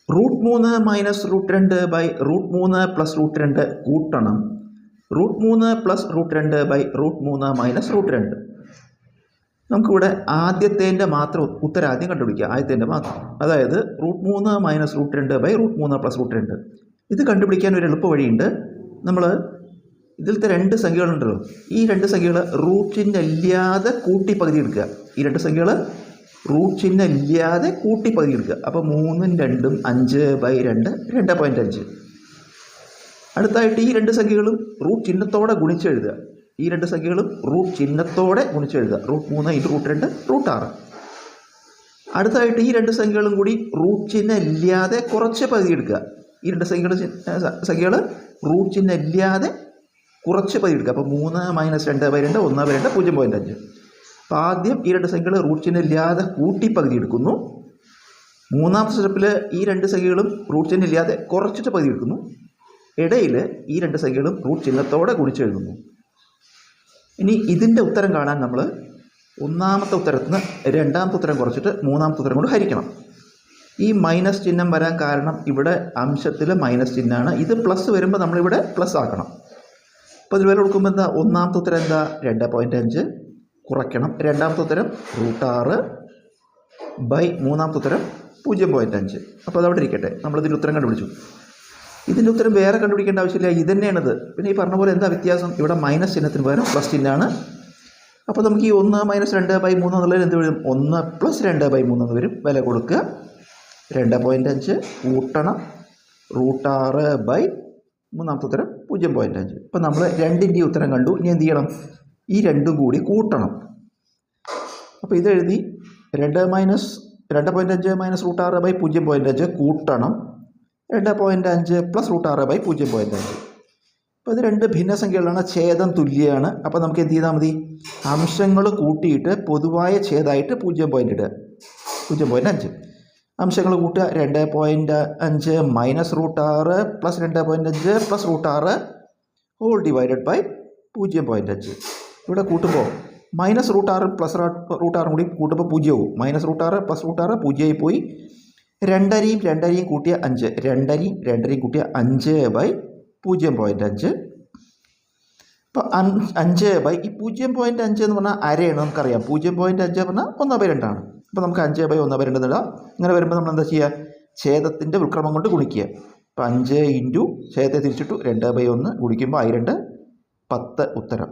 √3 minus √2 by √3 plus √2 കൂട്ടണം √3 plus √2 by √3 minus √2. നമുക്കിവിടെ ആദ്യത്തേൻ്റെ മാത്രം ഉത്തരം ആദ്യം കണ്ടുപിടിക്കുക. ആദ്യത്തേൻ്റെ മാത്രം, അതായത് √3 മൈനസ് √2 ബൈ √3 പ്ലസ് √2. ഇത് കണ്ടുപിടിക്കാൻ ഒരു എളുപ്പ വഴിയുണ്ട്. നമ്മൾ ഇതിലത്തെ രണ്ട് സംഖ്യകളുണ്ടല്ലോ, ഈ രണ്ട് സംഖ്യകൾ റൂട്ട് ചിഹ്നം ഇല്ലാതെ കൂട്ടി പകുതി എടുക്കുക. ഈ രണ്ട് സംഖ്യകൾ റൂട്ട് ചിഹ്നം ഇല്ലാതെ കൂട്ടി പകുതി എടുക്കുക. അപ്പോൾ 3ഉം 2ഉം 5/2 2.5. അടുത്തായിട്ട് ഈ രണ്ട് സംഖ്യകളും റൂട്ട് ചിഹ്നത്തോടെ ഗുണിച്ചെഴുതുക. ഈ രണ്ട് സംഖ്യകളും റൂട്ട് ചിഹ്നത്തോടെ ഗുണിച്ചെഴുതുക. √3 × √2 √6. അടുത്തായിട്ട് ഈ രണ്ട് സംഖ്യകളും കൂടി റൂട്ട് ചിഹ്നം ഇല്ലാതെ കുറച്ച് പകുതി എടുക്കുക. ഈ രണ്ട് സംഖ്യകൾ റൂട്ട് ചിഹ്നം ഇല്ലാതെ കുറച്ച് പകുതി എടുക്കുക. അപ്പോൾ 3 - 2/2 1/2 0.5. അപ്പോൾ ആദ്യം ഈ രണ്ട് സംഖ്യകൾ റൂട്ട് ചിഹ്നം ഇല്ലാതെ കൂട്ടി പകുതി എടുക്കുന്നു. മൂന്നാമത്തെ സ്റ്റെപ്പിൽ ഈ രണ്ട് സംഖ്യകളും റൂട്ട് ചിഹ്നം ഇല്ലാതെ കുറച്ചിട്ട് പകുതി എടുക്കുന്നു. ഇടയിൽ ഈ രണ്ട് സംഖ്യകളും റൂട്ട് ചിഹ്നത്തോടെ ഗുണിച്ചെഴുതുന്നു. ഇനി ഇതിൻ്റെ ഉത്തരം കാണാൻ നമ്മൾ ഒന്നാമത്തെ ഉത്തരത്തിൽ നിന്ന് രണ്ടാമത്തെ ഉത്തരം കുറച്ചിട്ട് മൂന്നാമത്തെ ഉത്തരം കൊണ്ട് ഹരിക്കണം. ഈ മൈനസ് ചിഹ്നം വരാൻ കാരണം ഇവിടെ അംശത്തിൽ മൈനസ് ചിഹ്നമാണ്. ഇത് പ്ലസ് വരുമ്പോൾ നമ്മളിവിടെ പ്ലസ് ആക്കണം. അപ്പോൾ ഇതിൽ വില കൊടുക്കുമ്പോൾ എന്താ, ഒന്നാമത്തെ ഉത്തരം എന്താ 2.5 കുറയ്ക്കണം. രണ്ടാമത്തെ ഉത്തരം √6 ബൈ മൂന്നാമത്തെ ഉത്തരം 0.5. അപ്പോൾ അതവിടെ ഇരിക്കട്ടെ. നമ്മളിതിൻ്റെ ഉത്തരം കണ്ടുപിടിച്ചു. ഇതിൻ്റെ ഉത്തരം വേറെ കണ്ടുപിടിക്കേണ്ട ആവശ്യമില്ല, ഇത് തന്നെയാണിത്. പിന്നെ ഈ പറഞ്ഞ പോലെ എന്താ വ്യത്യാസം, ഇവിടെ മൈനസ് ചിഹ്നത്തിന് പകരം പ്ലസ് ചിഹ്നമാണ്. അപ്പോൾ നമുക്ക് ഈ 1 - 2/3 എന്നുള്ളത് എന്ത് വരും, 1 + 2/3 എന്ന് വരും. വില കൊടുക്കുക 2.5 കൂട്ടണം √6 ബൈ മൂന്നാമത്തെ ഉത്തരം 0.5. ഇപ്പം നമ്മൾ രണ്ടിൻ്റെ ഉത്തരം കണ്ടു. ഇനി എന്ത് ചെയ്യണം, ഈ രണ്ടും കൂടി കൂട്ടണം. അപ്പോൾ ഇതെഴുതി 2.5 - √6 ബൈ 0.5 കൂട്ടണം 2.5 പ്ലസ് √6 ബൈ 0.5. അപ്പോൾ ഇത് രണ്ട് ഭിന്നസംഖ്യകളാണ്, ഛേദം തുല്യമാണ്. അപ്പോൾ നമുക്ക് എന്ത് ചെയ്താൽ മതി, അംശങ്ങൾ കൂട്ടിയിട്ട് പൊതുവായ ഛേദമായിട്ട് 0. ഇടുക 0.5. അംശങ്ങൾ കൂട്ടുക 2.5 minus √6 plus 2.5 plus √6 whole divided by 0.5. ഇവിടെ കൂട്ടുമ്പോൾ മൈനസ് √6 പ്ലസ് √6 കൂടി കൂട്ടുമ്പോൾ 0 ആവും. മൈനസ് √6 പ്ലസ് √6 0 പോയി. 2 കൂട്ടിയ 5, 2 കൂട്ടിയ 5/0.5. അപ്പോൾ 5 ബൈ ഈ 0.5 എന്ന് പറഞ്ഞാൽ അരയാണ്, നമുക്കറിയാം. 0.5 പറഞ്ഞാൽ 1/2 ആണ്. അപ്പോൾ നമുക്ക് 5/1/2 ഇടാം. ഇങ്ങനെ വരുമ്പോൾ നമ്മൾ എന്താ ചെയ്യുക, ഛേദത്തിൻ്റെ ഉൾക്രമം കൊണ്ട് ഗുണിക്കുക. അപ്പോൾ 5 × ഛേദത്തെ തിരിച്ചിട്ടു 2/1 ഗുണിക്കുമ്പോൾ 2 10 ഉത്തരം.